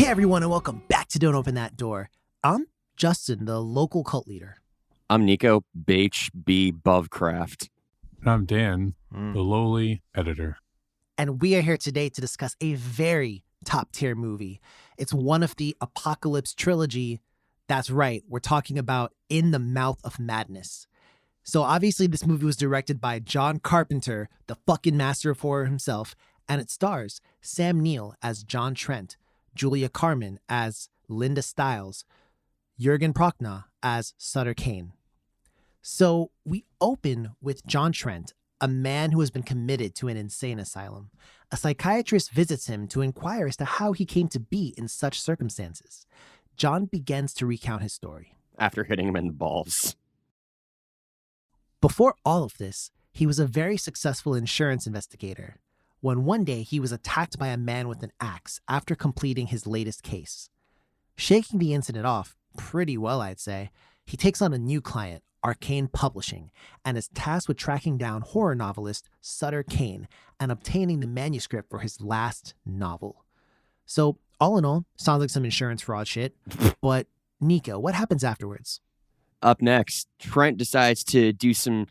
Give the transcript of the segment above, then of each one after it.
everyone, and welcome back to Don't Open That Door. I'm Justin, the local cult leader. I'm Nico, BHB Bovcraft. And I'm Dan, the lowly editor. And we are here today to discuss a very top-tier movie. It's one of the Apocalypse trilogy. That's right, we're talking about In the Mouth of Madness. So obviously this movie was directed by John Carpenter, the fucking master of horror himself, and it stars Sam Neill as John Trent, Julia Carmen as Linda Stiles, Jürgen Prochnow as Sutter Kane. So we open with John Trent, a man who has been committed to an insane asylum. A psychiatrist visits him to inquire as to how he came to be in such circumstances. John begins to recount his story. After hitting him in the balls. Before all of this, he was a very successful insurance investigator, when one day he was attacked by a man with an axe after completing his latest case. Shaking the incident off pretty well, I'd say, he takes on a new client, Arcane Publishing, and is tasked with tracking down horror novelist Sutter Kane and obtaining the manuscript for his last novel. So, all in all, sounds like some insurance fraud shit. But, Nico, what happens afterwards? Up next, Trent decides to do some,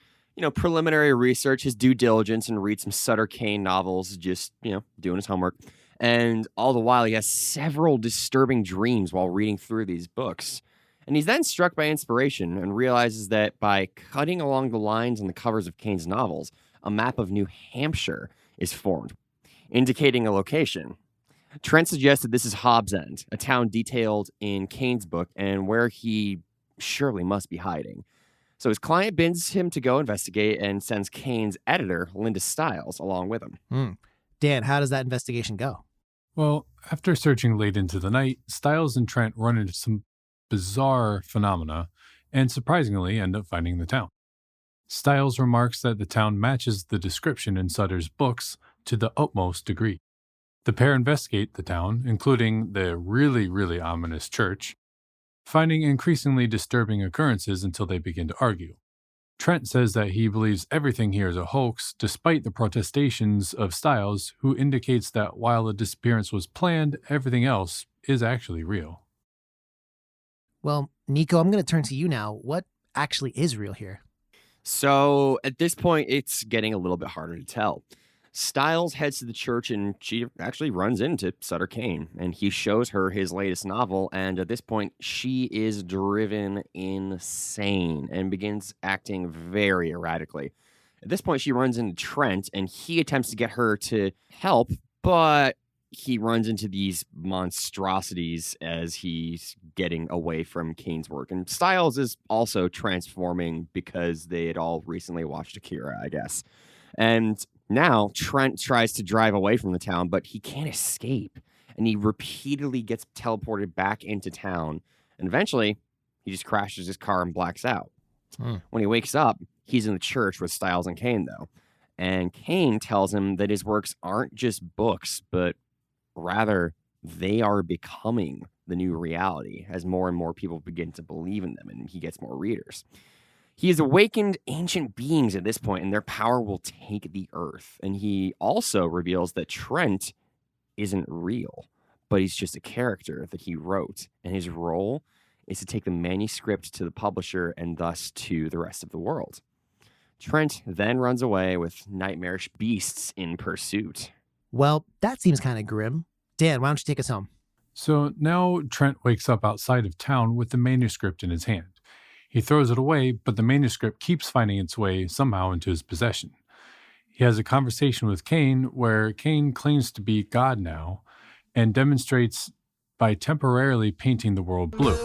preliminary research, his due diligence, and read some Sutter Kane novels, just, doing his homework. And all the while, he has several disturbing dreams while reading through these books. And he's then struck by inspiration and realizes that by cutting along the lines on the covers of Kane's novels, a map of New Hampshire is formed, indicating a location. Trent suggested this is Hobb's End, a town detailed in Kane's book and where he surely must be hiding. So his client bids him to go investigate and sends Kane's editor, Linda Stiles, along with him. Dan, how does that investigation go? Well, after searching late into the night, Stiles and Trent run into some bizarre phenomena and surprisingly end up finding the town. Stiles remarks that the town matches the description in Sutter's books to the utmost degree. The pair investigate the town, including the really, really ominous church, finding increasingly disturbing occurrences until they begin to argue. Trent says that he believes everything here is a hoax, despite the protestations of Stiles, who indicates that while the disappearance was planned, everything else is actually real. Well, Nico, I'm going to turn to you now. What actually is real here? So at this point, it's getting a little bit harder to tell. Stiles heads to the church and she actually runs into Sutter Kane, and he shows her his latest novel, and at this point she is driven insane and begins acting very erratically. At this point she runs into Trent and he attempts to get her to help, but he runs into these monstrosities as he's getting away from Kane's work. And Stiles is also transforming because they had all recently watched Akira, I guess. And now, Trent tries to drive away from the town, but he can't escape. And he repeatedly gets teleported back into town. And eventually, he just crashes his car and blacks out. When he wakes up, he's in the church with Stiles and Kane, though. And Kane tells him that his works aren't just books, but rather they are becoming the new reality as more and more people begin to believe in them and he gets more readers. He has awakened ancient beings at this point, and their power will take the earth. And he also reveals that Trent isn't real, but he's just a character that he wrote. And his role is to take the manuscript to the publisher and thus to the rest of the world. Trent then runs away with nightmarish beasts in pursuit. Well, that seems kind of grim. Dan, why don't you take us home? So now Trent wakes up outside of town with the manuscript in his hand. He throws it away, but the manuscript keeps finding its way somehow into his possession. He has a conversation with Kane where Kane claims to be God now and demonstrates by temporarily painting the world blue.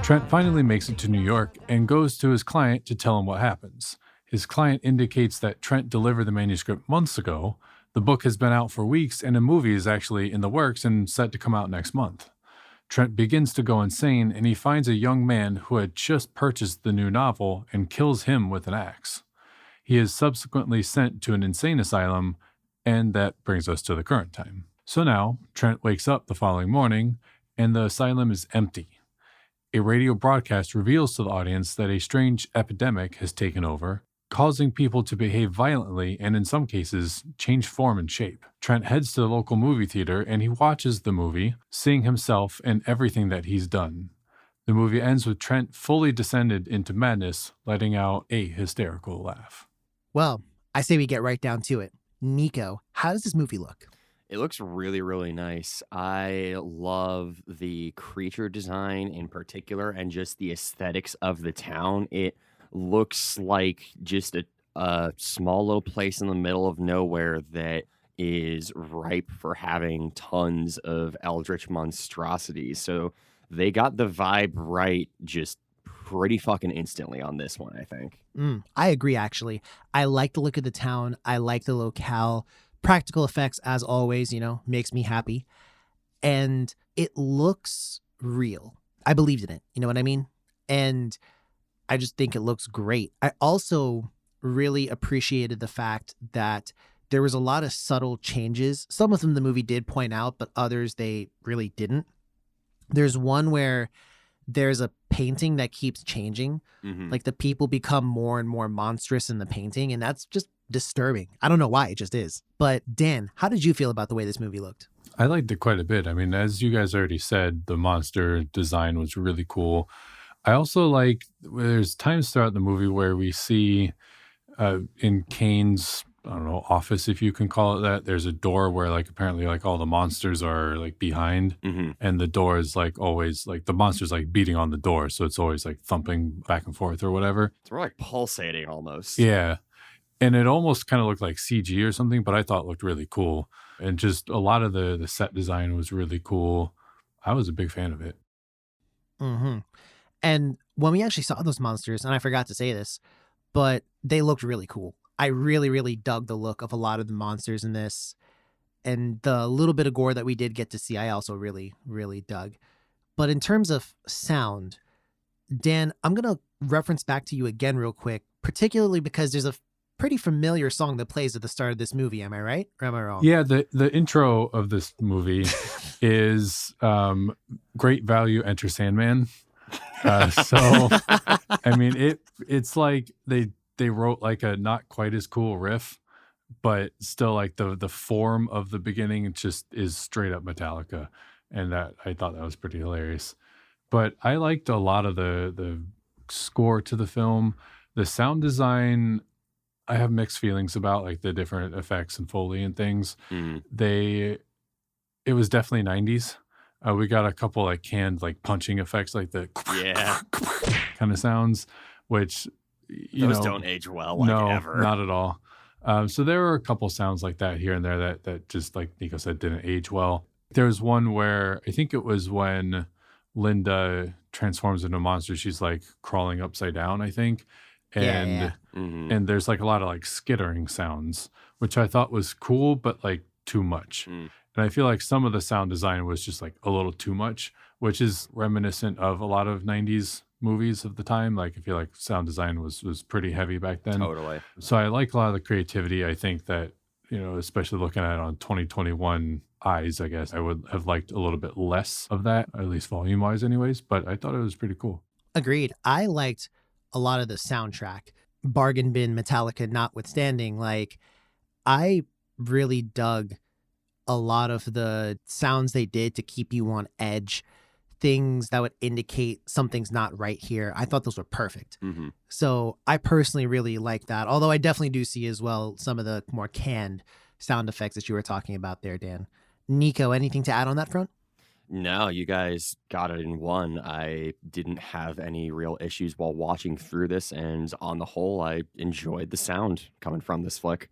Trent finally makes it to New York and goes to his client to tell him what happens. His client indicates that Trent delivered the manuscript months ago. The book has been out for weeks and a movie is actually in the works and set to come out next month. Trent begins to go insane, and he finds a young man who had just purchased the new novel and kills him with an axe. He is subsequently sent to an insane asylum, and that brings us to the current time. So now, Trent wakes up the following morning, and the asylum is empty. A radio broadcast reveals to the audience that a strange epidemic has taken over, causing people to behave violently and, in some cases, change form and shape. Trent heads to the local movie theater and he watches the movie, seeing himself and everything that he's done. The movie ends with Trent fully descended into madness, letting out a hysterical laugh. Well, I say we get right down to it. Nico, how does this movie look? It looks really, really nice. I love the creature design in particular and just the aesthetics of the town. It looks like just a small little place in the middle of nowhere that is ripe for having tons of eldritch monstrosities. So they got the vibe right just pretty fucking instantly on this one, I think. I agree, actually. I like the look of the town. I like the locale. Practical effects, as always, makes me happy. And it looks real. I believed in it. You know what I mean? And I just think it looks great. I also really appreciated the fact that there was a lot of subtle changes. Some of them the movie did point out, but others they really didn't. There's one where there's a painting that keeps changing. Like the people become more and more monstrous in the painting, and that's just disturbing. I don't know why, it just is. But Dan, how did you feel about the way this movie looked? I liked it quite a bit. I mean, as you guys already said, the monster design was really cool. I also like, there's times throughout the movie where we see in Kane's, I don't know, office, if you can call it that, there's a door where like apparently like all the monsters are like behind, and the door is like always like the monster's like beating on the door, so it's always like thumping back and forth or whatever. It's more like pulsating almost. Yeah. And it almost kind of looked like CG or something, but I thought it looked really cool. And just a lot of the set design was really cool. I was a big fan of it. And when we actually saw those monsters, and I forgot to say this, but they looked really cool. I really, really dug the look of a lot of the monsters in this. And the little bit of gore that we did get to see, I also really, really dug. But in terms of sound, Dan, I'm going to reference back to you again real quick, particularly because there's a pretty familiar song that plays at the start of this movie. Am I right? Or am I wrong? Yeah, the intro of this movie is Great Value Enter Sandman. So, I mean, it's like they wrote like a not quite as cool riff, but still like the form of the beginning just is straight up Metallica. And that I thought that was pretty hilarious. But I liked a lot of the score to the film. The sound design, I have mixed feelings about, like the different effects and Foley and things. It was definitely 90s. We got a couple like canned like punching effects, like the kind of sounds, which those don't age well, like no, ever. Not at all. So there were a couple sounds like that here and there that just, like Nico said, didn't age well. There was one where I think it was when Linda transforms into a monster, she's like crawling upside down, I think. And and there's like a lot of like skittering sounds, which I thought was cool, but like too much. And I feel like some of the sound design was just like a little too much, which is reminiscent of a lot of 90s movies of the time. Like I feel like sound design was pretty heavy back then. Totally. So I like a lot of the creativity. I think that, especially looking at it on 2021 eyes, I guess I would have liked a little bit less of that, at least volume wise anyways, but I thought it was pretty cool. Agreed. I liked a lot of the soundtrack, bargain bin Metallica notwithstanding. Like I really dug a lot of the sounds they did to keep you on edge, things that would indicate something's not right here. I thought those were perfect. So I personally really like that. Although I definitely do see as well some of the more canned sound effects that you were talking about there, Dan. Nico, anything to add on that front? No, you guys got it in one. I didn't have any real issues while watching through this, and on the whole, I enjoyed the sound coming from this flick.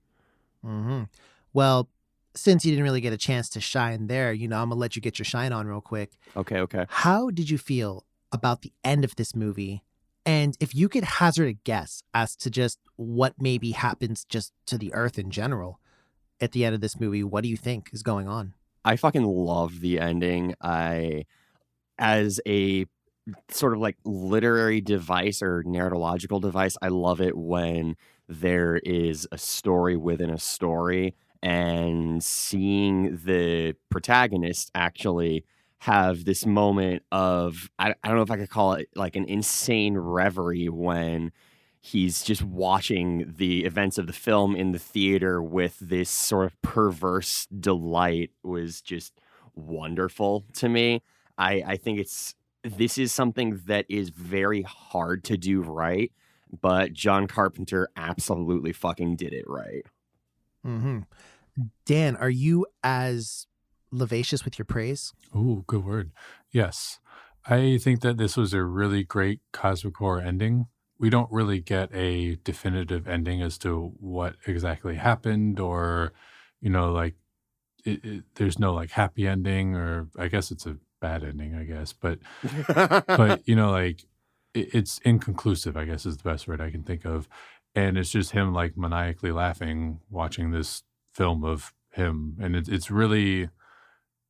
Well, since you didn't really get a chance to shine there, I'm going to let you get your shine on real quick. Okay. How did you feel about the end of this movie? And if you could hazard a guess as to just what maybe happens just to the earth in general at the end of this movie, what do you think is going on? I fucking love the ending. As a sort of like literary device or narratological device, I love it when there is a story within a story, and seeing the protagonist actually have this moment of, I don't know if I could call it like an insane reverie when he's just watching the events of the film in the theater with this sort of perverse delight was just wonderful to me. I think this is something that is very hard to do right, but John Carpenter absolutely fucking did it right. Mm-hmm. Dan, are you as vivacious with your praise? Ooh, good word. Yes. I think that this was a really great cosmic horror ending. We don't really get a definitive ending as to what exactly happened, or, like there's no like happy ending, or I guess it's a bad ending, I guess. But like it's inconclusive, I guess is the best word I can think of. And it's just him like maniacally laughing watching this film of him. And it's really,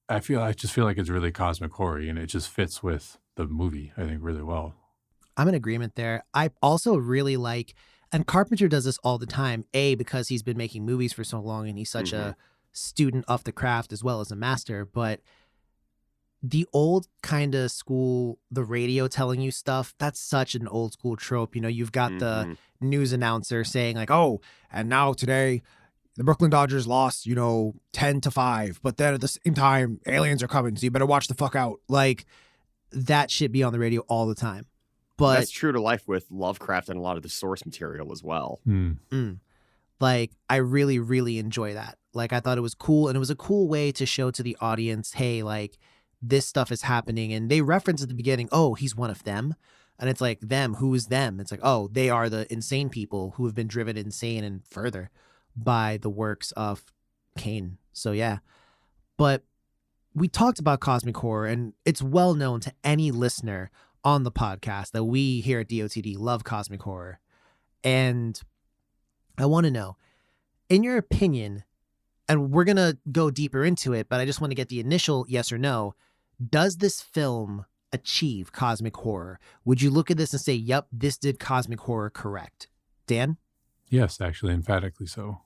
I just feel like it's really cosmic horror, and it just fits with the movie, I think, really well. I'm in agreement there. I also really like, and Carpenter does this all the time, because he's been making movies for so long and he's such a student of the craft as well as a master, but the old kind of school, the radio telling you stuff, that's such an old school trope. You've got the news announcer saying like, oh, and now today the Brooklyn Dodgers lost, 10-5, but then at the same time, aliens are coming, so you better watch the fuck out. Like, that shit be on the radio all the time. But that's true to life with Lovecraft and a lot of the source material as well. Like, I really, really enjoy that. Like, I thought it was cool, and it was a cool way to show to the audience, hey, like, this stuff is happening. And they reference at the beginning, oh, he's one of them. And it's like, them, who is them? It's like, oh, they are the insane people who have been driven insane and further by the works of Cain. So, yeah. But we talked about cosmic horror, and it's well known to any listener on the podcast that we here at DOTD love cosmic horror. And I want to know, in your opinion, and we're going to go deeper into it, but I just want to get the initial yes or no. Does this film achieve cosmic horror? Would you look at this and say, yep, this did cosmic horror correct? Dan? Yes, actually, emphatically so.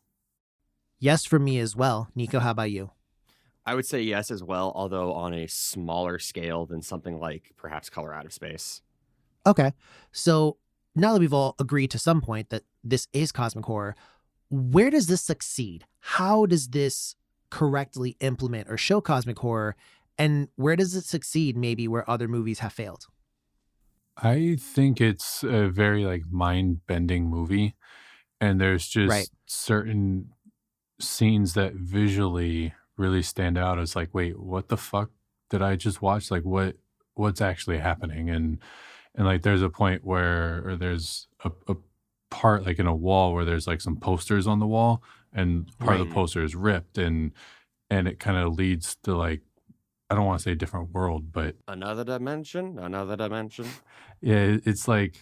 Yes, for me as well. Nico, how about you? I would say yes as well, although on a smaller scale than something like perhaps Color Out of Space. Okay. So now that we've all agreed to some point that this is cosmic horror, where does this succeed? How does this correctly implement or show cosmic horror? And where does it succeed maybe where other movies have failed? I think it's a very like mind-bending movie. And there's just certain scenes that visually really stand out as like, wait, what the fuck did I just watch? Like what's actually happening? And like there's a point where, or there's a part like in a wall where there's like some posters on the wall, and part of the poster is ripped, and it kind of leads to like, I don't want to say a different world, but another dimension. Yeah, it's like,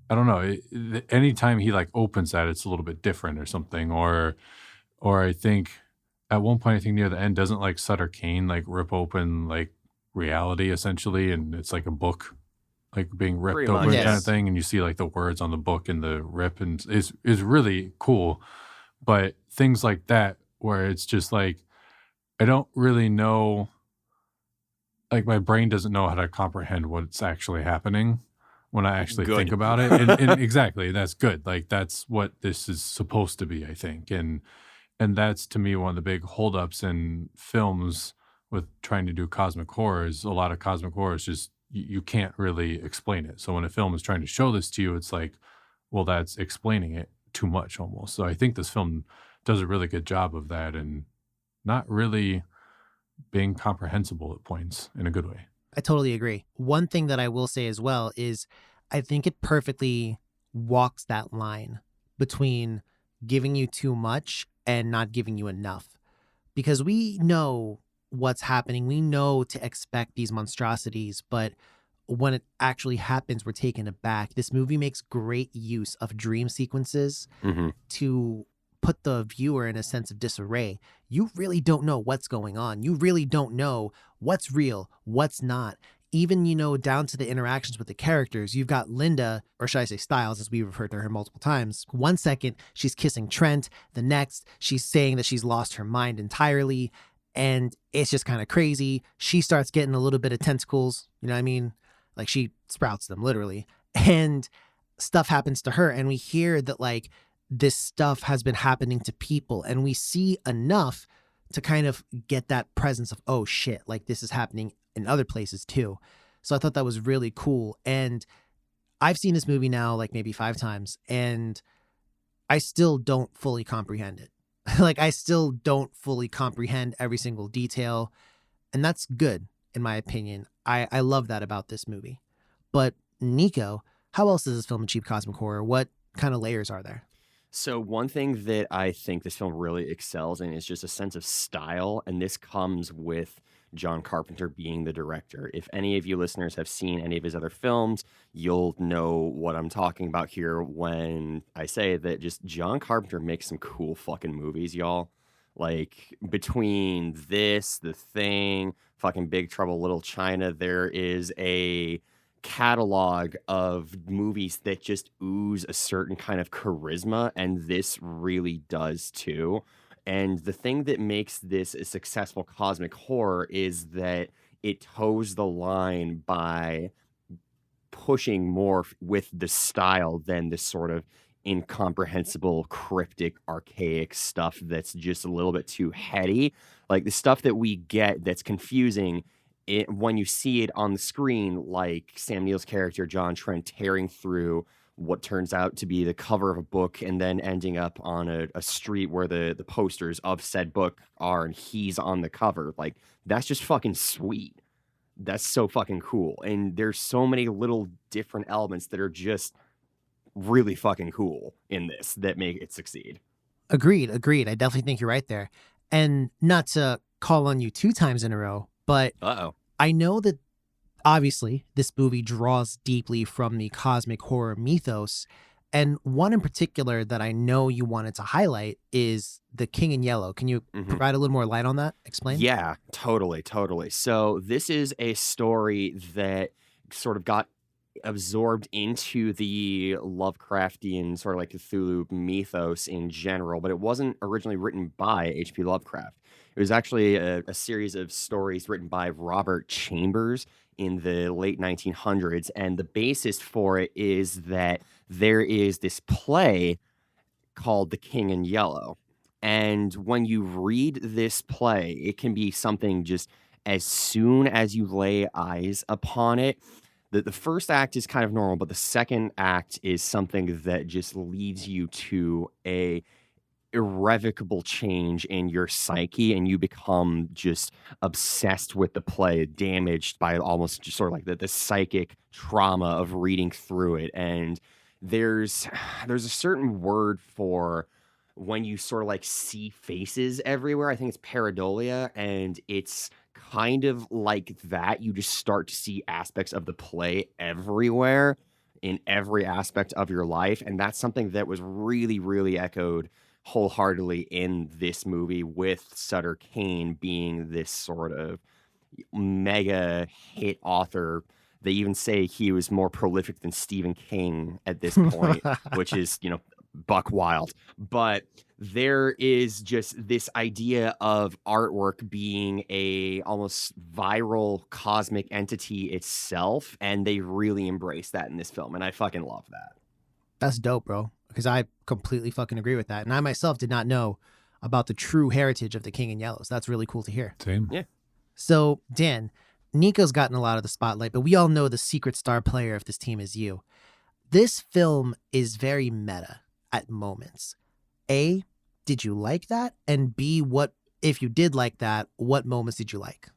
I don't know. Anytime he like opens that, it's a little bit different or something. Or I think at one point, I think near the end, doesn't like Sutter Kane like rip open like reality essentially, and it's like a book like being ripped Pretty open much, kind of thing, and you see like the words on the book in the rip, and is really cool. But things like that where it's just like, I don't really know, like my brain doesn't know how to comprehend what's actually happening when I actually think about it. And exactly, that's good. Like that's what this is supposed to be, I think. And that's to me one of the big holdups in films with trying to do cosmic horror is a lot of cosmic horror is just you can't really explain it. So when a film is trying to show this to you, it's like, well, that's explaining it too much almost. So I think this film does a really good job of that and not really being comprehensible at points in a good way. I totally agree. One thing that I will say as well is I think it perfectly walks that line between giving you too much and not giving you enough. Because we know what's happening. We know to expect these monstrosities, but when it actually happens, we're taken aback. This movie makes great use of dream sequences to put the viewer in a sense of disarray. You really don't know what's going on. You really don't know what's real, what's not. Even, down to the interactions with the characters. You've got Linda, or should I say Stiles, as we referred to her multiple times. One second, she's kissing Trent. The next, she's saying that she's lost her mind entirely. And it's just kind of crazy. She starts getting a little bit of tentacles. You know what I mean? Like she sprouts them, literally. And stuff happens to her, and we hear that like this stuff has been happening to people, and we see enough to kind of get that presence of, oh shit, like this is happening in other places too. So I thought that was really cool. And I've seen this movie now like maybe 5 times, and I still don't fully comprehend it. Like I still don't fully comprehend every single detail, and that's good in my opinion. I love that about this movie. But Nico, how else does this film achieve cosmic horror? What kind of layers are there? So one thing that I think this film really excels in is just a sense of style, and this comes with John Carpenter being the director. If any of you listeners have seen any of his other films, you'll know what I'm talking about here when I say that just John Carpenter makes some cool fucking movies, y'all. Like between this, The Thing, fucking Big Trouble Little China, there is a catalog of movies that just ooze a certain kind of charisma, and this really does too. And the thing that makes this a successful cosmic horror is that it toes the line by pushing more with the style than this sort of incomprehensible, cryptic, archaic stuff that's just a little bit too heady. Like the stuff that we get that's confusing when you see it on the screen, like Sam Neill's character, John Trent, tearing through what turns out to be the cover of a book and then ending up on a street where the posters of said book are, and he's on the cover. Like, that's just fucking sweet. That's so fucking cool. And there's so many little different elements that are just really fucking cool in this that make it succeed. Agreed. I definitely think you're right there. And not to call on you 2 times in a row, but I know that obviously this movie draws deeply from the cosmic horror mythos. And one in particular that I know you wanted to highlight is The King in Yellow. Can you provide a little more light on that? Explain. Yeah, totally. So this is a story that sort of got absorbed into the Lovecraftian sort of like Cthulhu mythos in general, but it wasn't originally written by H.P. Lovecraft. It was actually a series of stories written by Robert Chambers in the late 1900s, and the basis for it is that there is this play called The King in Yellow. And when you read this play, it can be something just as soon as you lay eyes upon it. The first act is kind of normal, but the second act is something that just leads you to a irrevocable change in your psyche, and you become just obsessed with the play, damaged by almost just sort of like the psychic trauma of reading through it. And there's a certain word for when you sort of like see faces everywhere. I think it's pareidolia, and it's kind of like that. You just start to see aspects of the play everywhere in every aspect of your life, and that's something that was really, really echoed wholeheartedly in this movie, with Sutter Kane being this sort of mega hit author. They even say he was more prolific than Stephen King at this point, which is, buck wild. But there is just this idea of artwork being a almost viral cosmic entity itself, and they really embrace that in this film, and I fucking love that. That's dope, bro, because I completely fucking agree with that. And I myself did not know about the true heritage of the King in Yellow. So that's really cool to hear. Same. Yeah. So, Dan, Nico's gotten a lot of the spotlight, but we all know the secret star player of this team is you. This film is very meta at moments. A, did you like that? And B, what, if you did like that, what moments did you like?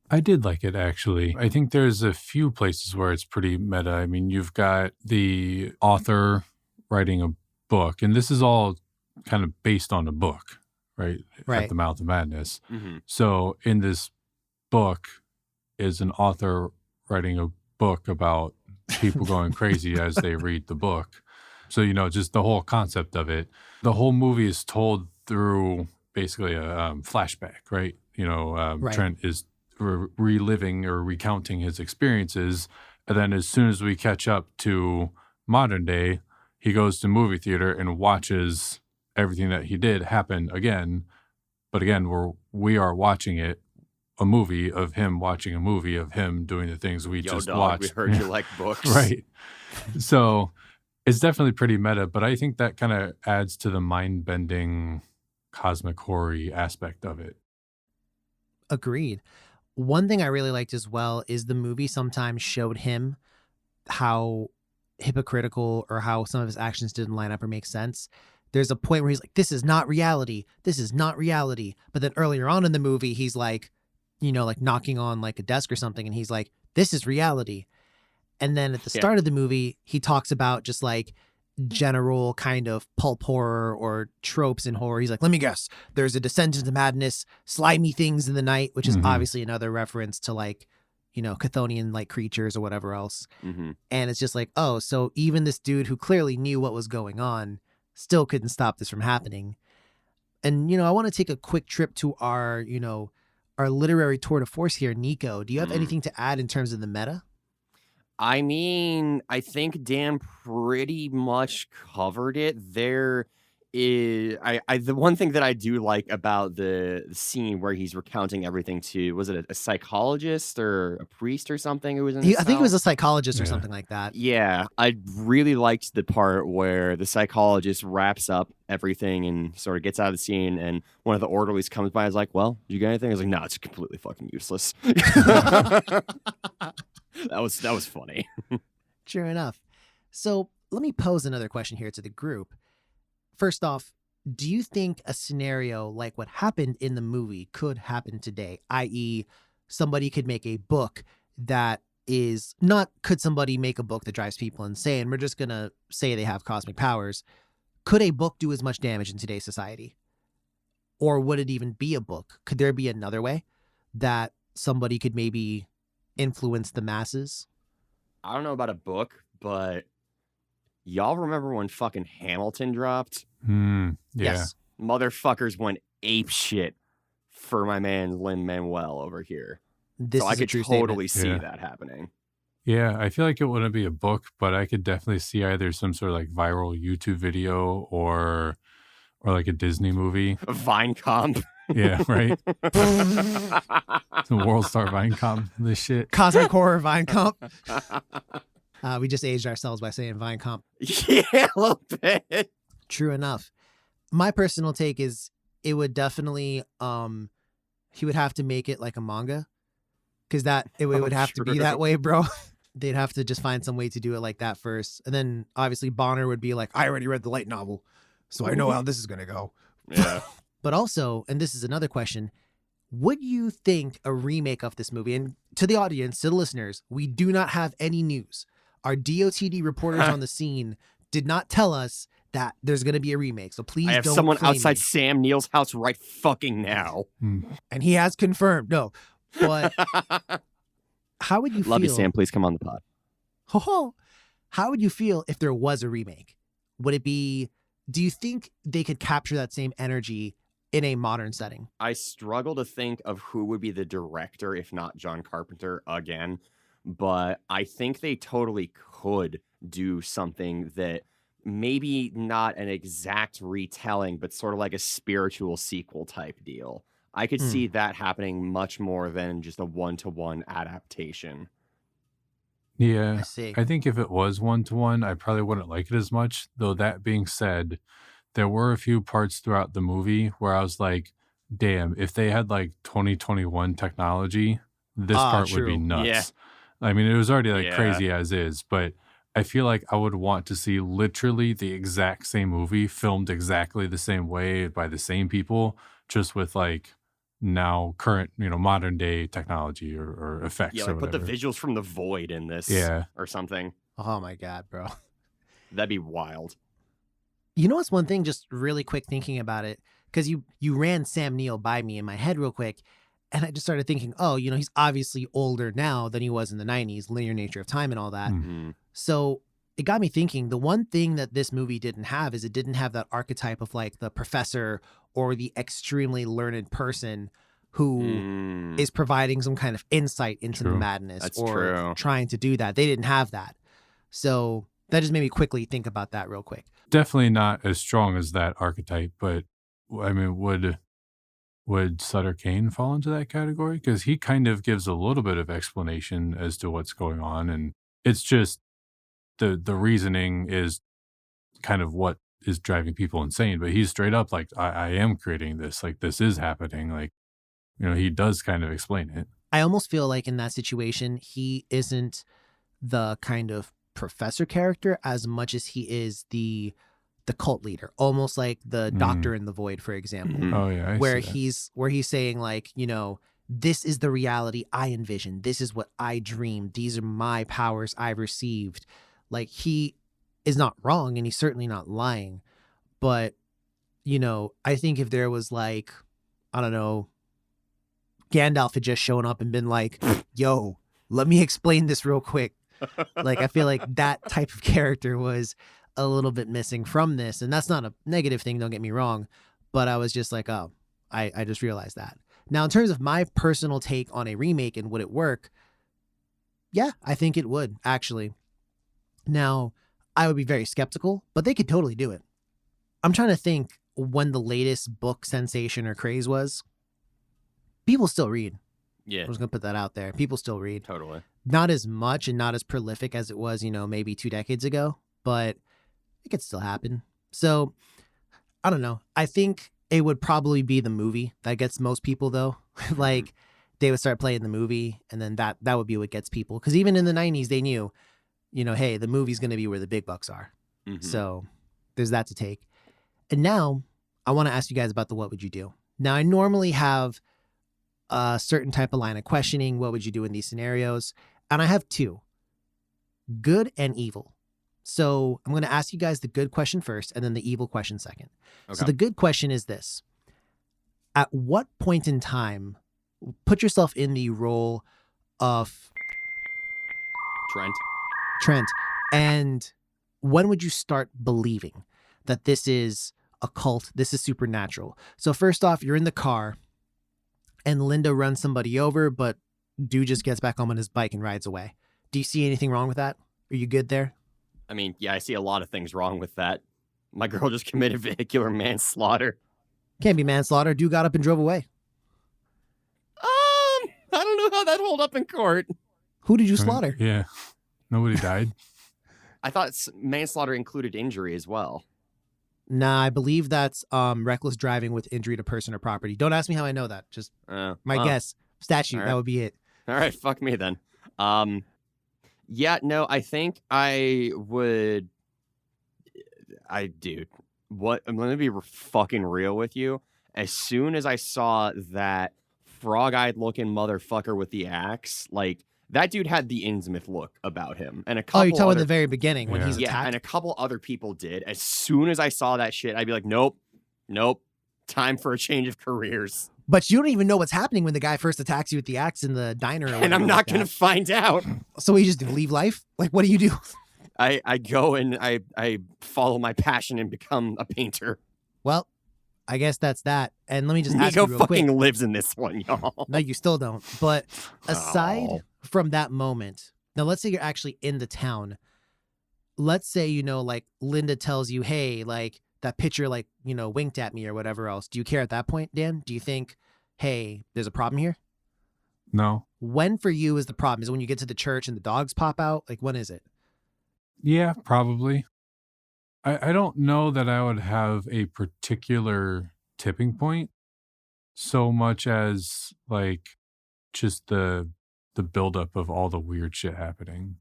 I did like it, actually. I think there's a few places where it's pretty meta. I mean, you've got the author writing a book, and this is all kind of based on a book, right? At the Mouth of Madness. Mm-hmm. So in this book is an author writing a book about people going crazy as they read the book. So, just the whole concept of it. The whole movie is told through basically a flashback, right? Trent is reliving or recounting his experiences. And then as soon as we catch up to modern day, he goes to movie theater and watches everything that he did happen again. But again, we are watching a movie of him watching a movie of him doing the things we just watched. We heard you like books. Right. So It's definitely pretty meta, but I think that kind of adds to the mind-bending cosmic horror aspect of it. Agreed. One thing I really liked as well is the movie sometimes showed him how hypocritical or how some of his actions didn't line up or make sense. There's a point where he's like, this is not reality. This is not reality. But then earlier on in the movie, he's like, like knocking on like a desk or something. And he's like, this is reality. And then at the Yeah. start of the movie, he talks about just like general kind of pulp horror or tropes in horror. He's like, let me guess, there's a descent into madness, slimy things in the night, which is Mhm. obviously another reference to like, Chthonian like creatures or whatever else. Mm-hmm. And it's just like, oh, so even this dude who clearly knew what was going on still couldn't stop this from happening. And, I want to take a quick trip to our literary tour de force here. Nico, do you have anything to add in terms of the meta? I mean, I think Dan pretty much covered it. There is the one thing that I do like about the scene where he's recounting everything to, was it a psychologist or a priest or something who was in I think it was a psychologist or Yeah. something like that. Yeah, I really liked the part where the psychologist wraps up everything and sort of gets out of the scene, and one of the orderlies comes by and is like, well, did you get anything? I was like, no, it's completely fucking useless. That was funny. Sure enough. So let me pose another question here to the group. First off, do you think a scenario like what happened in the movie could happen today? I.e., somebody could make a book that is not, could somebody make a book that drives people insane? We're just going to say they have cosmic powers. Could a book do as much damage in today's society? Or would it even be a book? Could there be another way that somebody could maybe influence the masses? I don't know about a book, but y'all remember when fucking Hamilton dropped? Yeah. Yes. Motherfuckers went ape shit for my man Lin-Manuel over here. This So is I a could true totally statement. see that happening. Yeah, I feel like it wouldn't be a book, but I could definitely see either some sort of like viral YouTube video or like a Disney movie. Vine comp. Yeah, right. The World Star Vine comp, this shit. Cosmic horror Vine comp. We just aged ourselves by saying Vine comp. Yeah, a little bit. True enough. My personal take is it would definitely he would have to make it like a manga, because it would have to be true. that way, bro. They'd have to just find some way to do it like that first, and then obviously Bonner would be like, I already read the light novel, so I know how this is gonna go. Yeah. But also, and this is another question, would you think a remake of this movie, and to the audience, to the listeners, we do not have any news. Our DOTD reporters on the scene did not tell us that there's going to be a remake. So please I have don't someone flame outside me. Sam Neill's house right fucking now. And he has confirmed. No, but how would you feel? Love you, Sam. Please come on the pod. How would you feel if there was a remake? Would it be, do you think they could capture that same energy in a modern setting? I struggle to think of who would be the director if not John Carpenter again, but I think they totally could do something that maybe not an exact retelling, but sort of like a spiritual sequel type deal. I could see that happening much more than just a one-to-one adaptation. Yeah, I see. I think if it was one-to-one, I probably wouldn't like it as much. Though that being said, there were a few parts throughout the movie where I was like, damn, if they had like 2021 technology, this part would be true. nuts. Yeah. I mean, it was already like Yeah. crazy as is, but I feel like I would want to see literally the exact same movie filmed exactly the same way by the same people, just with like now current, modern day technology or effects Yeah, or like put the whatever. visuals from The Void in this Yeah. or something. Oh my God, bro. That'd be wild. You know what's one thing, just really quick thinking about it, because you ran Sam Neill by me in my head real quick, and I just started thinking, oh, he's obviously older now than he was in the 90s, linear nature of time and all that. Mhm. So it got me thinking, the one thing that this movie didn't have is it didn't have that archetype of like the professor or the extremely learned person who is providing some kind of insight into the True. madness That's or true. trying to do that. They didn't have that. So that just made me quickly think about that real quick. Definitely not as strong as that archetype, but I mean, would Sutter Kane fall into that category? Because he kind of gives a little bit of explanation as to what's going on, and it's just the reasoning is kind of what is driving people insane. But he's straight up like, I am creating this. Like, this is happening. Like, he does kind of explain it. I almost feel like in that situation, he isn't the kind of professor character as much as he is the cult leader, almost like the doctor in the void, for example. Mhm. Oh yeah, where he's saying like, this is the reality I envision. This is what I dreamed. These are my powers I've received. Like, he is not wrong and he's certainly not lying. But, I think if there was like, I don't know, Gandalf had just shown up and been like, yo, let me explain this real quick. Like, I feel like that type of character was a little bit missing from this. And that's not a negative thing, don't get me wrong. But I was just like, oh, I just realized that. Now, in terms of my personal take on a remake and would it work? Yeah, I think it would, actually. Now, I would be very skeptical, but they could totally do it. I'm trying to think when the latest book sensation or craze was. People still read. Yeah, I'm just going to put that out there. People still read. totally. Not as much and not as prolific as it was, maybe 2 decades ago, but it could still happen. So, I don't know. I think it would probably be the movie that gets most people, though. Like, they would start playing the movie, and then that would be what gets people. Because even in the 90s, they knew, hey, the movie's going to be where the big bucks are. Mhm. So, there's that to take. And now, I want to ask you guys about the what would you do? Now, I normally have a certain type of line of questioning. What would you do in these scenarios? And I have 2, good and evil. So I'm going to ask you guys the good question first and then the evil question second. So Okay. the good question is this. At what point in time, put yourself in the role of Trent, and when would you start believing that this is a cult, this is supernatural? So first off, you're in the car and Linda runs somebody over, but dude just gets back on his bike and rides away. Do you see anything wrong with that? Are you good there? I mean, yeah, I see a lot of things wrong with that. My girl just committed vehicular manslaughter. Can't be manslaughter. Dude got up and drove away. I don't know how that hold up in court. Who did you slaughter? Yeah, nobody died. I thought manslaughter included injury as well. Nah, I believe that's reckless driving with injury to person or property. Don't ask me how I know that. Just my guess. Statute. All right. That would be it. All right, fuck me then. Yeah, no, I think I would. Dude, what? I'm gonna be fucking real with you. As soon as I saw that frog-eyed looking motherfucker with the axe, like that dude had the Innsmouth look about him, and a couple. Oh, you're talking other, at the very beginning when Yeah. he's yeah, attacked? and a couple other people did. As soon as I saw that shit, I'd be like, nope, time for a change of careers. But you don't even know what's happening when the guy first attacks you with the axe in the diner. Or And I'm whatever not like gonna that. find out. So you just leave life? Like, what do you do? I go and I follow my passion and become a painter. Well, I guess that's that. And let me just ask Nico you real fucking quick. lives in this one, y'all. No, you still don't. But aside Oh. from that moment, now let's say you're actually in the town. Let's say, like Linda tells you, hey, like that picture, like, winked at me or whatever else. Do you care at that point, Dan? Do you think, hey, there's a problem here? No. When for you is the problem? Is it when you get to the church and the dogs pop out? Like, when is it? Yeah, probably. I don't know that I would have a particular tipping point so much as like just the buildup of all the weird shit happening.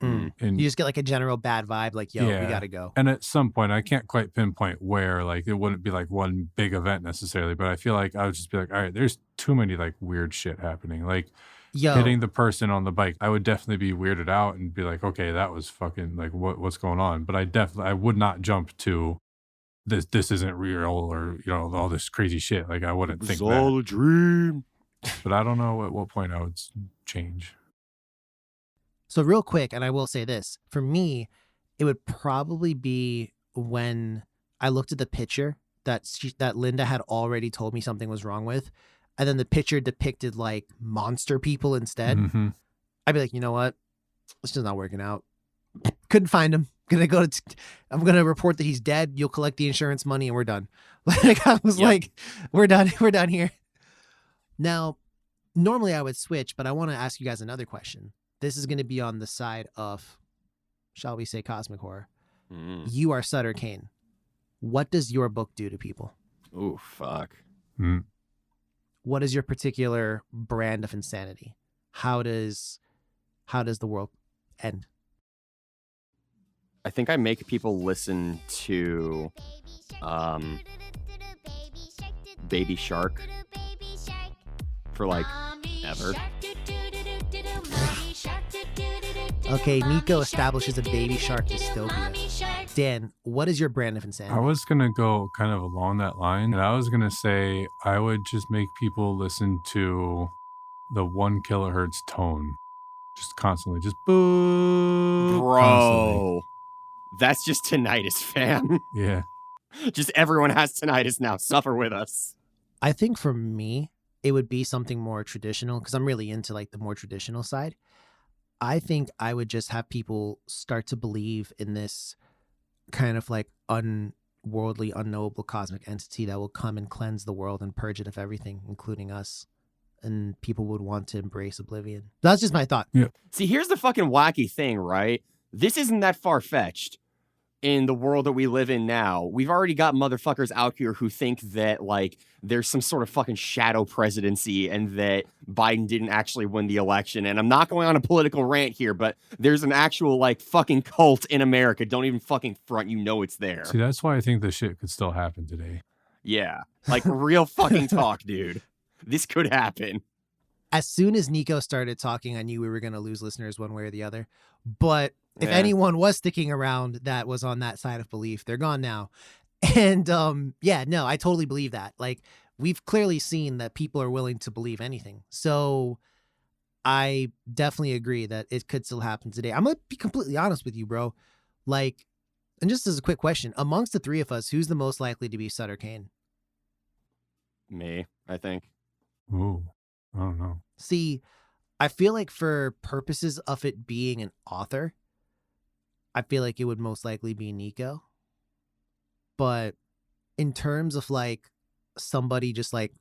Mm. And You just get like a general bad vibe, like, yo, we Yeah. gotta go. and at some point I can't quite pinpoint where, like it wouldn't be like one big event necessarily, but I feel like I would just be like, all right, there's too many like weird shit happening. Like Yo, hitting the person on the bike, I would definitely be weirded out and be like, okay, that was fucking like what's going on. But I would not jump to this isn't real or all this crazy shit. Like I wouldn't think that. a dream. But I don't know at what point I would change. so real quick, and I will say this, for me, it would probably be when I looked at the picture that Linda had already told me something was wrong with, and then the picture depicted like monster people instead. Mhm. I'd be like, you know what? It's just not working out. Couldn't find him. I'm gonna report that he's dead. You'll collect the insurance money, and we're done. Like I was Yep. like, we're done. We're done here. Now, normally I would switch, but I want to ask you guys another question. This is going to be on the side of, shall we say, cosmic horror. Mm. You are Sutter Kane. What does your book do to people? Ooh, fuck. Mm. What is your particular brand of insanity? How does the world end? I think I make people listen to Baby Shark for like ever. Okay, Nico establishes a Baby Shark dystopia. Dan, what is your brand of I insanity? was going to go kind of along that line. And I was going to say I would just make people listen to the 1 kilohertz tone. Just constantly. Just boo. Constantly. Bro, that's just tinnitus, fam. Yeah. Just everyone has tinnitus now. Suffer with us. I think for me, it would be something more traditional because I'm really into like the more traditional side. I think I would just have people start to believe in this kind of like unworldly, unknowable cosmic entity that will come and cleanse the world and purge it of everything, including us. And people would want to embrace oblivion. That's just my thought. Yeah. See, here's the fucking wacky thing, right? This isn't that far-fetched in the world that we live in now. We've already got motherfuckers out here who think that, like, there's some sort of fucking shadow presidency and that Biden didn't actually win the election. And I'm not going on a political rant here, but there's an actual, like, fucking cult in America. Don't even fucking front. You know it's there. See, that's why I think this shit could still happen today. Yeah. Like, real fucking talk, dude. This could happen. As soon as Nico started talking, I knew we were going to lose listeners one way or the other. But if Yeah. anyone was sticking around that was on that side of belief, they're gone now. And yeah, no, I totally believe that. Like, we've clearly seen that people are willing to believe anything. So I definitely agree that it could still happen today. I'm going to be completely honest with you, bro. Like, and just as a quick question, amongst the three of us, who's the most likely to be Sutter Kane? Me, I think. Ooh. I don't know. See, I feel like for purposes of it being an author, I feel like it would most likely be Nico. But in terms of like somebody just like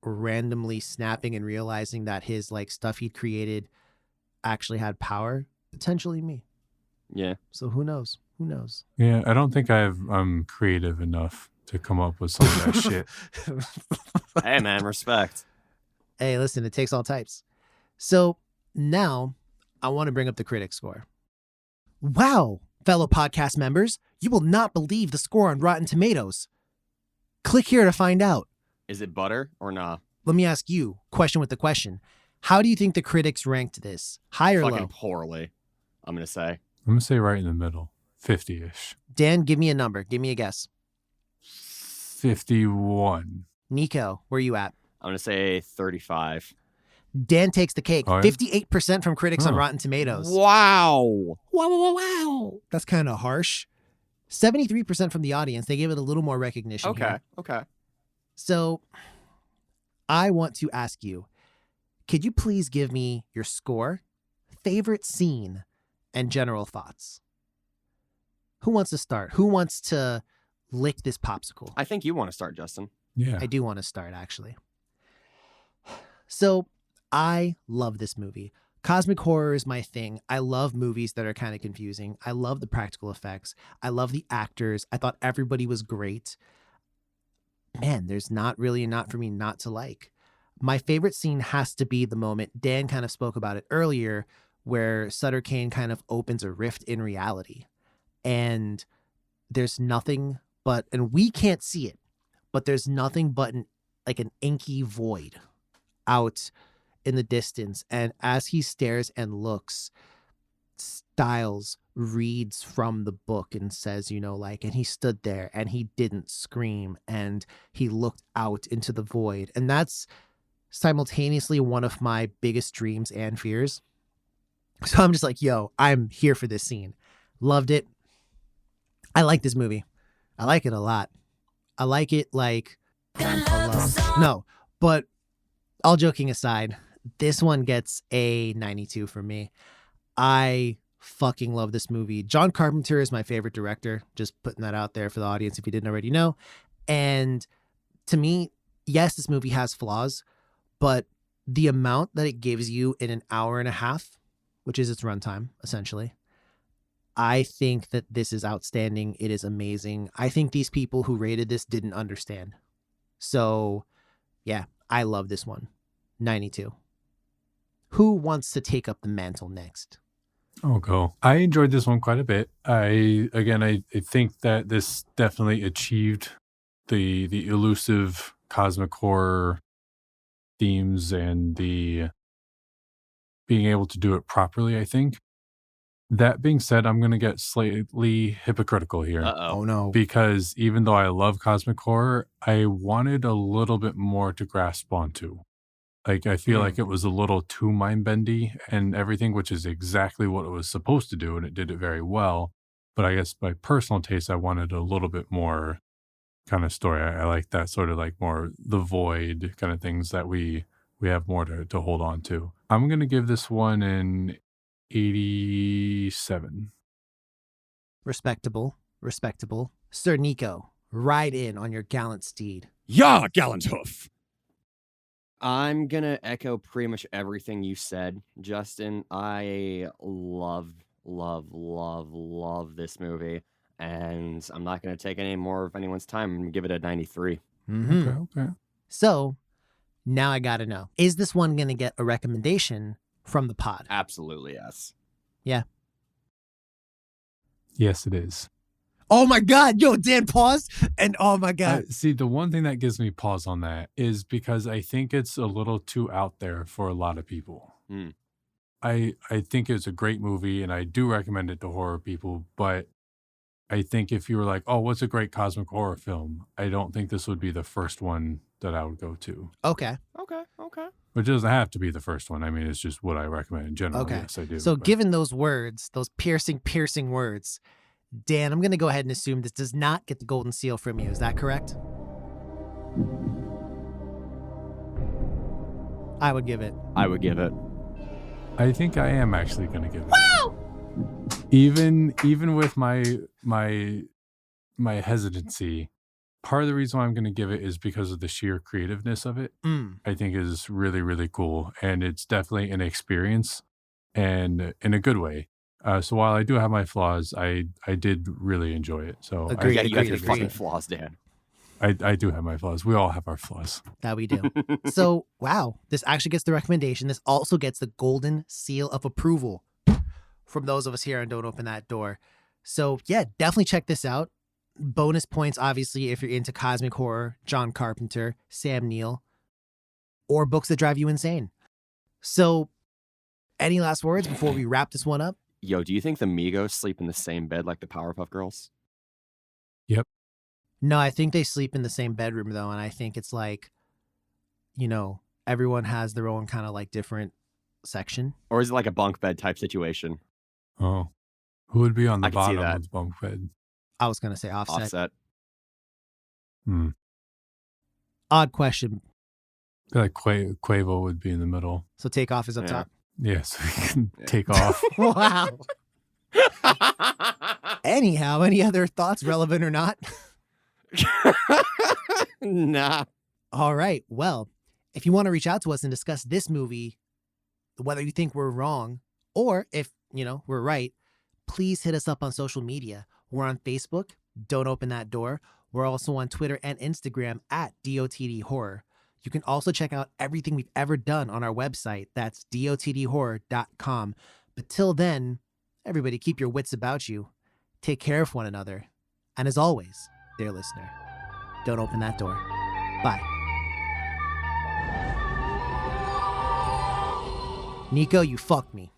randomly snapping and realizing that his like stuff he'd created actually had power, potentially me. Yeah. So who knows? Who knows? Yeah, I don't think I'm creative enough to come up with some of that shit. Hey, man, respect. Hey, listen, it takes all types. So now I want to bring up the critic score. Wow, fellow podcast members, you will not believe the score on Rotten Tomatoes. Click here to find out. Is it butter or nah? Let me ask you, question with the question. How do you think the critics ranked this? High or Fucking low? poorly, I'm going to say. I'm going to say right in the middle. 50-ish. Dan, give me a number. Give me a guess. 51. Nico, where you at? I'm going to say 35. Dan takes the cake. Oh, yeah? 58% from critics on Oh. Rotten Tomatoes. Wow. Wow, wow, wow, wow. That's kind of harsh. 73% from the audience. They gave it a little more recognition. Okay, here. okay. So I want to ask you, could you please give me your score, favorite scene, and general thoughts? Who wants to start? Who wants to lick this popsicle? I think you want to start, Justin. Yeah. I do want to start, actually. So I love this movie. Cosmic horror is my thing. I love movies that are kind of confusing. I love the practical effects. I love the actors. I thought everybody was great. Man, there's not really a not for me not to like. My favorite scene has to be the moment, Dan kind of spoke about it earlier, where Sutter Kane kind of opens a rift in reality. And there's nothing but, and we can't see it, but there's nothing but an inky void out in the distance. And as he stares and looks, Styles reads from the book and says, and he stood there and he didn't scream and he looked out into the void. And that's simultaneously one of my biggest dreams and fears. So I'm just like, yo, I'm here for this scene. Loved it. I like this movie. I like it a lot. I like it like no, but all joking aside, this one gets a 92 for me. I fucking love this movie. John Carpenter is my favorite director. Just putting that out there for the audience if you didn't already know. And to me, yes, this movie has flaws, but the amount that it gives you in an hour and a half, which is its runtime, essentially, I think that this is outstanding. It is amazing. I think these people who rated this didn't understand. So, yeah, I love this one. 92. Who wants to take up the mantle next? I'll go. I enjoyed this one quite a bit. I think that this definitely achieved the elusive cosmic horror themes and the being able to do it properly, I think. That being said, I'm going to get slightly hypocritical here. Uh-oh. no. Because even though I love cosmic horror, I wanted a little bit more to grasp onto. Like, I feel like it was a little too mind-bendy and everything, which is exactly what it was supposed to do, and it did it very well. But I guess by personal taste, I wanted a little bit more kind of story. I like that sort of like more the void kind of things that we have more to hold on to. I'm going to give this one an 87. Respectable. Sir Nico, ride in on your gallant steed. Yeah, gallant hoof. I'm going to echo pretty much everything you said, Justin. I love this movie, and I'm not going to take any more of anyone's time. I'm going to give it a 93. Okay. So, now I gotta know, is this one gonna get a recommendation from the pod? Absolutely, yes. Yeah. Yes, it is. Oh my God, yo, Dan paused, and oh my God. See, the one thing that gives me pause on that is because I think it's a little too out there for a lot of people. I think it's a great movie, and I do recommend it to horror people, but I think if you were like, oh, what's a great cosmic horror film? I don't think this would be the first one that I would go to. Okay. Which doesn't have to be the first one. I mean, it's just what I recommend in general. Okay. Yes, I do. So but- given those words, those piercing words, Dan, I'm gonna go ahead and assume this does not get the golden seal from you. Is that correct? I would give it. I think I am actually going to give it. Wow! Even with my hesitancy, part of the reason why I'm going to give it is because of the sheer creativeness of it. I think is really, really cool. And it's definitely an experience, and in a good way. So while I do have my flaws, I did really enjoy it. So Agreed. You got your agreed. fucking flaws, Dan. I do have my flaws. We all have our flaws. That we do. So, wow, this actually gets the recommendation. This also gets the golden seal of approval from those of us here on Don't Open That Door. So, yeah, definitely check this out. Bonus points, obviously, if you're into cosmic horror, John Carpenter, Sam Neill, or books that drive you insane. So, any last words before we wrap this one up? Yo, do you think the Migos sleep in the same bed like the Powerpuff Girls? Yep. No, I think they sleep in the same bedroom, though, and I think it's like, you know, everyone has their own kind of like different section. Or is it like a bunk bed type situation? Oh, who would be on the I can see bottom that. of the bunk bed? I was going to say offset. Odd question. I feel like Quavo would be in the middle. So Takeoff is up Yeah. top. Yeah, so we can take off. Wow. Anyhow, any other thoughts, relevant or not? Nah. All right. Well, if you want to reach out to us and discuss this movie, whether you think we're wrong or if, you know, we're right, please hit us up on social media. We're on Facebook, Don't Open That Door. We're also on Twitter and Instagram at DOTD Horror. You can also check out everything we've ever done on our website. That's dotdhorror.com. But till then, everybody keep your wits about you. Take care of one another. And as always, dear listener, don't open that door. Bye. Nico, you fucked me.